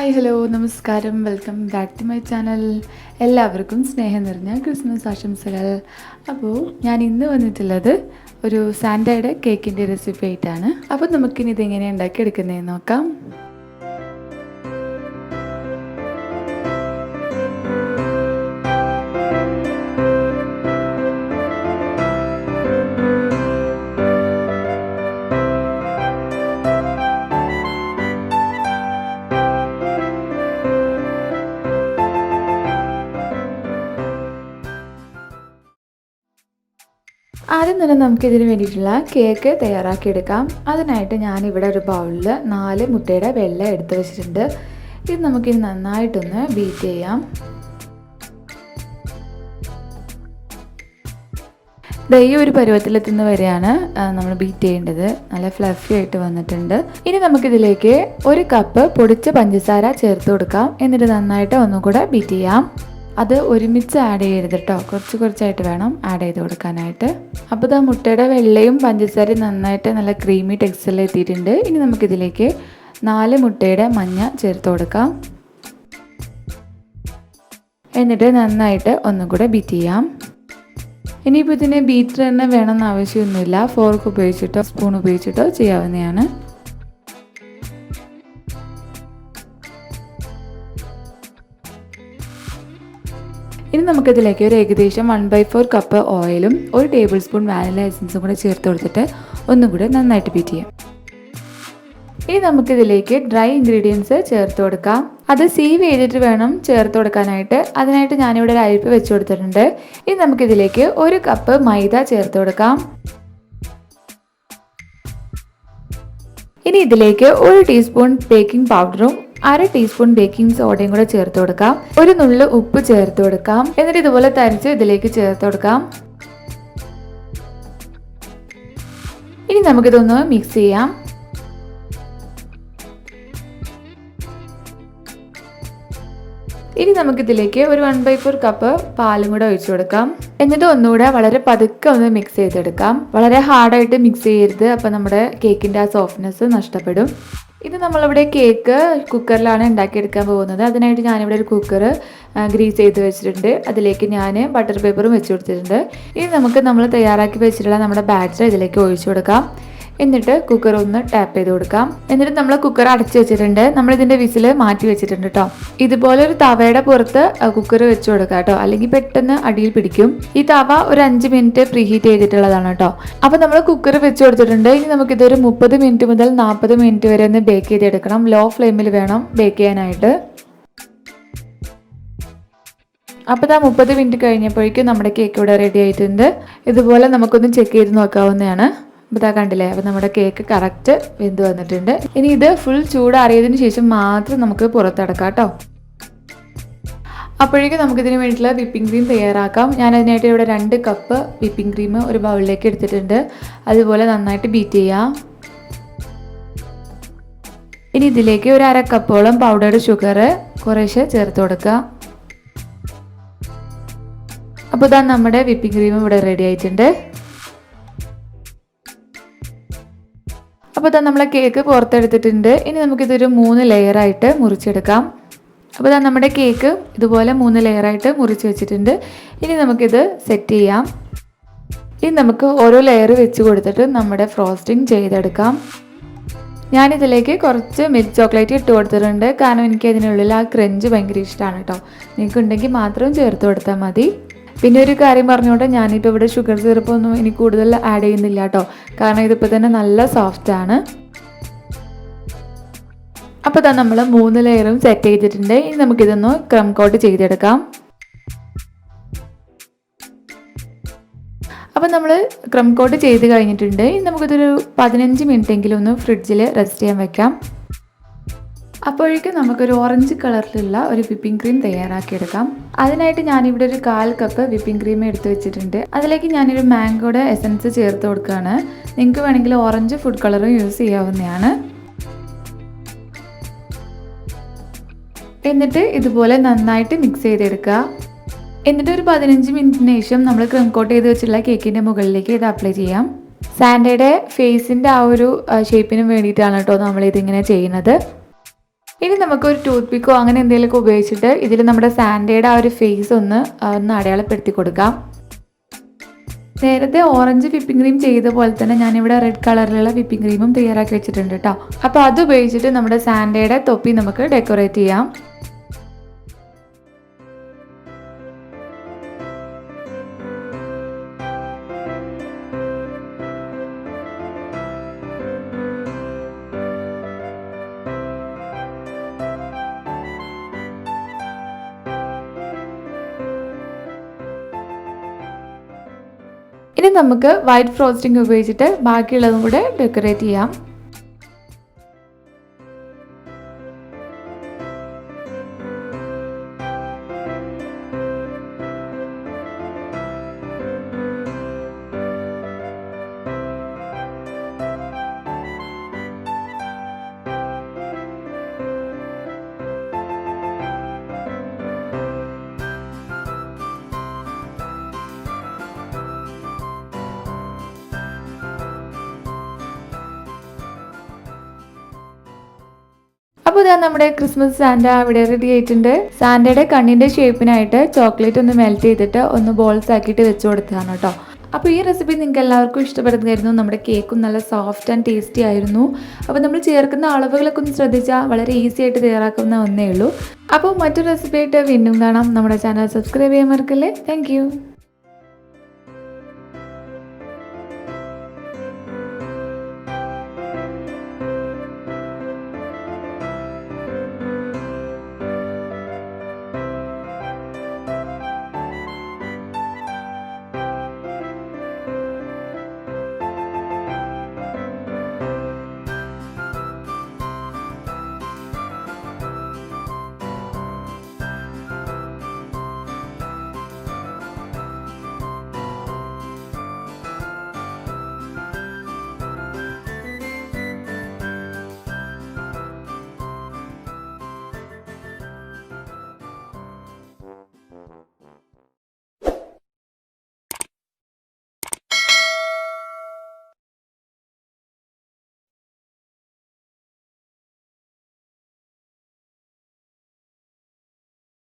Hi hello നമസ്കാരം, welcome back to my channel. എല്ലാവർക്കും സ്നേഹം നിറഞ്ഞ ക്രിസ്മസ് ആശംസകൾ. അപ്പോൾ ഞാൻ ഇന്ന് വന്നിട്ടുള്ളത് ഒരു സാൻഡയുടെ കേക്കിൻ്റെ റെസിപ്പി ആയിട്ടാണ്. അപ്പോൾ നമുക്കിനി ഇതെങ്ങനെ ഉണ്ടാക്കിയെടുക്കുന്നതെന്ന് നോക്കാം. ആദ്യം തന്നെ നമുക്കിതിന് വേണ്ടിയിട്ടുള്ള കേക്ക് തയ്യാറാക്കിയെടുക്കാം. അതിനായിട്ട് ഞാനിവിടെ ഒരു ബൗളിൽ 4 മുട്ടയുടെ വെള്ള എടുത്ത് വെച്ചിട്ടുണ്ട്. ഇത് നമുക്കിനി നന്നായിട്ടൊന്ന് ബീറ്റ് ചെയ്യാം. ഈ ഒരു പരുവത്തിലെത്തുന്ന വരെയാണ് നമ്മൾ ബീറ്റ് ചെയ്യേണ്ടത്. നല്ല ഫ്ലഫി ആയിട്ട് വന്നിട്ടുണ്ട്. ഇനി നമുക്കിതിലേക്ക് 1 കപ്പ് പൊടിച്ച പഞ്ചസാര ചേർത്ത് കൊടുക്കാം. എന്നിട്ട് നന്നായിട്ട് ഒന്നുകൂടെ ബീറ്റ് ചെയ്യാം. അത് ഒരുമിച്ച് ആഡ് ചെയ്യരുത് കേട്ടോ, കുറച്ചായിട്ട് വേണം ആഡ് ചെയ്ത് കൊടുക്കാനായിട്ട്. അപ്പോൾ ഇതാ മുട്ടയുടെ വെള്ളയും പഞ്ചസാരയും നന്നായിട്ട് നല്ല ക്രീമി ടെക്സ്ചറിൽ എത്തിയിട്ടുണ്ട്. ഇനി നമുക്കിതിലേക്ക് 4 മുട്ടയുടെ മഞ്ഞ ചേർത്ത് കൊടുക്കാം. എന്നിട്ട് നന്നായിട്ട് ഒന്നും കൂടെ ബീറ്റ് ചെയ്യാം. ഇനിയിപ്പോൾ ഇതിന് ബീറ്റർ തന്നെ വേണമെന്ന് ആവശ്യമൊന്നുമില്ല. ഫോർക്ക് ഉപയോഗിച്ചിട്ടോ സ്പൂൺ ഉപയോഗിച്ചിട്ടോ ചെയ്യാവുന്നതാണ്. ഇനി നമുക്കിതിലേക്ക് ഒരു ഏകദേശം 1/4 കപ്പ് ഓയിലും 1 ടേബിൾ സ്പൂൺ വാനില എസൻസും കൂടെ ചേർത്ത് കൊടുത്തിട്ട് ഒന്നും കൂടെ നന്നായിട്ട് ബീറ്റ് ചെയ്യാം. ഇനി നമുക്കിതിലേക്ക് ഡ്രൈ ഇൻഗ്രീഡിയൻസ് ചേർത്ത് കൊടുക്കാം. അത് സീവ് ചെയ്തിട്ട് വേണം ചേർത്ത് കൊടുക്കാനായിട്ട്. അതിനായിട്ട് ഞാനിവിടെ ഒരു അരിപ്പ് വെച്ച് കൊടുത്തിട്ടുണ്ട്. ഇനി നമുക്കിതിലേക്ക് 1 കപ്പ് മൈദ ചേർത്ത് കൊടുക്കാം. ഇനി ഇതിലേക്ക് 1 ടീസ്പൂൺ ബേക്കിംഗ് പൗഡറും 1/2 ടീസ്പൂൺ ബേക്കിംഗ് സോഡയും കൂടെ ചേർത്ത് കൊടുക്കാം. 1 നുള്ള് ഉപ്പ് ചേർത്ത് കൊടുക്കാം. എന്നിട്ട് ഇതുപോലെ തരിച്ച് ഇതിലേക്ക് ചേർത്ത് കൊടുക്കാം. ഇനി നമുക്കിതൊന്ന് മിക്സ് ചെയ്യാം. ഇനി നമുക്കിതിലേക്ക് ഒരു 1/4 കപ്പ് പാലും കൂടെ ഒഴിച്ചു കൊടുക്കാം. എന്നിട്ട് ഒന്നുകൂടെ വളരെ പതുക്കെ ഒന്ന് മിക്സ് ചെയ്തെടുക്കാം. വളരെ ഹാർഡായിട്ട് മിക്സ് ചെയ്യരുത്, അപ്പോൾ നമ്മുടെ കേക്കിൻ്റെ ആ സോഫ്റ്റ്നെസ് നഷ്ടപ്പെടും. ഇത് നമ്മളിവിടെ കേക്ക് കുക്കറിലാണ് ഉണ്ടാക്കിയെടുക്കാൻ പോകുന്നത്. അതിനായിട്ട് ഞാനിവിടെ ഒരു കുക്കർ ഗ്രീസ് ചെയ്ത് വെച്ചിട്ടുണ്ട്. അതിലേക്ക് ഞാൻ ബട്ടർ പേപ്പറും വെച്ച് കൊടുത്തിട്ടുണ്ട്. ഇനി നമുക്ക് നമ്മൾ തയ്യാറാക്കി വെച്ചിട്ടുള്ള നമ്മുടെ ബാറ്റർ ഇതിലേക്ക് ഒഴിച്ചു കൊടുക്കാം. എന്നിട്ട് കുക്കർ ഒന്ന് ടാപ്പ് ചെയ്ത് കൊടുക്കാം. എന്നിട്ട് നമ്മൾ കുക്കർ അടച്ചു വെച്ചിട്ടുണ്ട്. നമ്മളിതിൻ്റെ വിസിൽ മാറ്റി വെച്ചിട്ടുണ്ട് കേട്ടോ. ഇതുപോലെ ഒരു തവയുടെ പുറത്ത് കുക്കർ വെച്ച് കൊടുക്കാം കേട്ടോ, അല്ലെങ്കിൽ പെട്ടെന്ന് അടിയിൽ പിടിക്കും. ഈ തവ ഒരു 5 മിനിറ്റ് പ്രീ ഹീറ്റ് ചെയ്തിട്ടുള്ളതാണ് കേട്ടോ. അപ്പോൾ നമ്മൾ കുക്കർ വെച്ച് കൊടുത്തിട്ടുണ്ട്. ഇനി നമുക്കിതൊരു 30 മിനിറ്റ് മുതൽ 40 മിനിറ്റ് വരെ ഒന്ന് ബേക്ക് ചെയ്തെടുക്കണം. ലോ ഫ്ലെയിമിൽ വേണം ബേക്ക് ചെയ്യാനായിട്ട്. അപ്പോൾ ഇതാ 30 മിനിറ്റ് കഴിഞ്ഞപ്പോഴേക്കും നമ്മുടെ കേക്ക് ഇവിടെ റെഡി ആയിട്ടുണ്ട്. ഇതുപോലെ നമുക്കൊന്ന് ചെക്ക് ചെയ്ത് നോക്കാവുന്നതാണ്. അപ്പോൾ ഇതാ കണ്ടില്ലേ, അപ്പോൾ നമ്മുടെ കേക്ക് കറക്റ്റ് വെന്ത് വന്നിട്ടുണ്ട്. ഇനി ഇത് ഫുൾ ചൂടാറിയതിന് ശേഷം മാത്രം നമുക്ക് പുറത്തെടുക്കാം കേട്ടോ. അപ്പോഴേക്കും നമുക്കിതിന് വേണ്ടിയിട്ടുള്ള വിപ്പിംഗ് ക്രീം തയ്യാറാക്കാം. ഞാൻ അതിനായിട്ട് ഇവിടെ 2 കപ്പ് വിപ്പിംഗ് ക്രീം ഒരു ബൗളിലേക്ക് എടുത്തിട്ടുണ്ട്. അതുപോലെ നന്നായിട്ട് ബീറ്റ് ചെയ്യാം. ഇനി ഇതിലേക്ക് ഒരു 1/2 കപ്പോളം പൗഡർഡ് ഷുഗർ കുറേശ്ശെ ചേർത്ത് കൊടുക്കുക. അപ്പോൾ ഇതാ നമ്മുടെ വിപ്പിംഗ് ക്രീം ഇവിടെ റെഡി ആയിട്ടുണ്ട്. അപ്പോൾ ഇതാ നമ്മളെ കേക്ക് പുറത്തെടുത്തിട്ടുണ്ട്. ഇനി നമുക്കിതൊരു 3 ലെയറായിട്ട് മുറിച്ചെടുക്കാം. അപ്പോൾ ഇതാ നമ്മുടെ കേക്ക് ഇതുപോലെ 3 ലെയറായിട്ട് മുറിച്ച് വെച്ചിട്ടുണ്ട്. ഇനി നമുക്കിത് സെറ്റ് ചെയ്യാം. ഇനി നമുക്ക് ഓരോ ലെയർ വെച്ച് കൊടുത്തിട്ട് നമ്മുടെ ഫ്രോസ്റ്റിംഗ് ചെയ്തെടുക്കാം. ഞാനിതിലേക്ക് കുറച്ച് മിൽക്ക് ചോക്ലേറ്റ് ഇട്ട് കൊടുത്തിട്ടുണ്ട്. കാരണം എനിക്ക് അതിനുള്ളിൽ ആ ക്രഞ്ച് ഭയങ്കര ഇഷ്ടമാണ് കേട്ടോ. നിങ്ങൾക്ക് ഉണ്ടെങ്കിൽ മാത്രം ചേർത്ത് കൊടുത്താൽ മതി. പിന്നെ ഒരു കാര്യം പറഞ്ഞുകൊണ്ട് ഞാനിപ്പോൾ ഇവിടെ ഷുഗർ സിറപ്പൊന്നും ഇനി കൂടുതൽ ആഡ് ചെയ്യുന്നില്ല കേട്ടോ, കാരണം ഇതിപ്പോൾ തന്നെ നല്ല സോഫ്റ്റ് ആണ്. അപ്പോൾ ഇതാ നമ്മൾ 3 ലെയറും സെറ്റ് ചെയ്തിട്ടുണ്ട്. ഇനി നമുക്കിതൊന്ന് ക്രം കോട്ട് ചെയ്തെടുക്കാം. അപ്പോൾ നമ്മൾ ക്രം കോട്ട് ചെയ്ത് കഴിഞ്ഞിട്ടുണ്ട്. ഇനി നമുക്കിതൊരു 15 മിനിറ്റ് എങ്കിലും ഒന്ന് ഫ്രിഡ്ജിൽ റെസ്റ്റ് ചെയ്യാൻ വെക്കാം. അപ്പോഴേക്കും നമുക്കൊരു ഓറഞ്ച് കളറിലുള്ള ഒരു വിപ്പിംഗ് ക്രീം തയ്യാറാക്കിയെടുക്കാം. അതിനായിട്ട് ഞാനിവിടെ ഒരു 1/4 കപ്പ് വിപ്പിംഗ് ക്രീം എടുത്ത് വെച്ചിട്ടുണ്ട്. അതിലേക്ക് ഞാനൊരു മാംഗോയുടെ എസൻസ് ചേർത്ത് കൊടുക്കുകയാണ്. നിങ്ങൾക്ക് വേണമെങ്കിൽ ഓറഞ്ച് ഫുഡ് കളറും യൂസ് ചെയ്യാവുന്നതാണ്. എന്നിട്ട് ഇതുപോലെ നന്നായിട്ട് മിക്സ് ചെയ്തെടുക്കുക. എന്നിട്ട് ഒരു 15 മിനിറ്റിന് ശേഷം നമ്മൾ ക്രീം കോട്ട് ചെയ്ത് വെച്ചിട്ടുള്ള കേക്കിൻ്റെ മുകളിലേക്ക് ഇത് അപ്ലൈ ചെയ്യാം. സാൻഡയുടെ ഫേസിൻ്റെ ആ ഒരു ഷേപ്പിനും വേണ്ടിയിട്ടാണ് കേട്ടോ നമ്മളിതിങ്ങനെ ചെയ്യുന്നത്. ഇനി നമുക്കൊരു ടൂത്ത് പിക്കോ അങ്ങനെ എന്തെങ്കിലുമൊക്കെ ഉപയോഗിച്ചിട്ട് ഇതിൽ നമ്മുടെ സാൻഡയുടെ ആ ഒരു ഫേസ് ഒന്ന് അടയാളപ്പെടുത്തി കൊടുക്കാം. നേരത്തെ ഓറഞ്ച് വിപ്പിംഗ് ക്രീം ചെയ്ത പോലെ തന്നെ ഞാനിവിടെ റെഡ് കളറിലുള്ള വിപ്പിംഗ് ക്രീമും തയ്യാറാക്കി വെച്ചിട്ടുണ്ട് കേട്ടോ. അപ്പോൾ അത് ഉപയോഗിച്ചിട്ട് നമ്മുടെ സാൻഡയുടെ തൊപ്പി നമുക്ക് ഡെക്കറേറ്റ് ചെയ്യാം. ഇനി നമുക്ക് വൈറ്റ് ഫ്രോസ്റ്റിംഗ് ഉപയോഗിച്ചിട്ട് ബാക്കിയുള്ളതും കൂടെ ഡെക്കറേറ്റ് ചെയ്യാം. അപ്പോൾ ഇതാ നമ്മുടെ ക്രിസ്മസ് സാന്റ ഇവിടെ റെഡി ആയിട്ടുണ്ട്. സാന്റയുടെ കണ്ണിൻ്റെ ഷേപ്പിനായിട്ട് ചോക്ലേറ്റ് ഒന്ന് മെൽറ്റ് ചെയ്തിട്ട് ഒന്ന് ബോൾസ് ആക്കിയിട്ട് വെച്ച് കൊടുത്തതാണ് കേട്ടോ. അപ്പോൾ ഈ റെസിപ്പി നിങ്ങൾക്ക് എല്ലാവർക്കും ഇഷ്ടപ്പെടുന്നതായിരുന്നു. നമ്മുടെ കേക്കും നല്ല സോഫ്റ്റ് ആൻഡ് ടേസ്റ്റി ആയിരുന്നു. അപ്പോൾ നമ്മൾ ചേർക്കുന്ന അളവുകളൊക്കെ ഒന്ന് ശ്രദ്ധിച്ചാൽ വളരെ ഈസി ആയിട്ട് തയ്യാറാക്കുന്ന ഒന്നേ ഉള്ളൂ. അപ്പോൾ മറ്റൊരു റെസിപ്പി ആയിട്ട് വീണ്ടും കാണാം. നമ്മുടെ ചാനൽ സബ്സ്ക്രൈബ് ചെയ്യാൻ മറക്കല്ലേ. താങ്ക്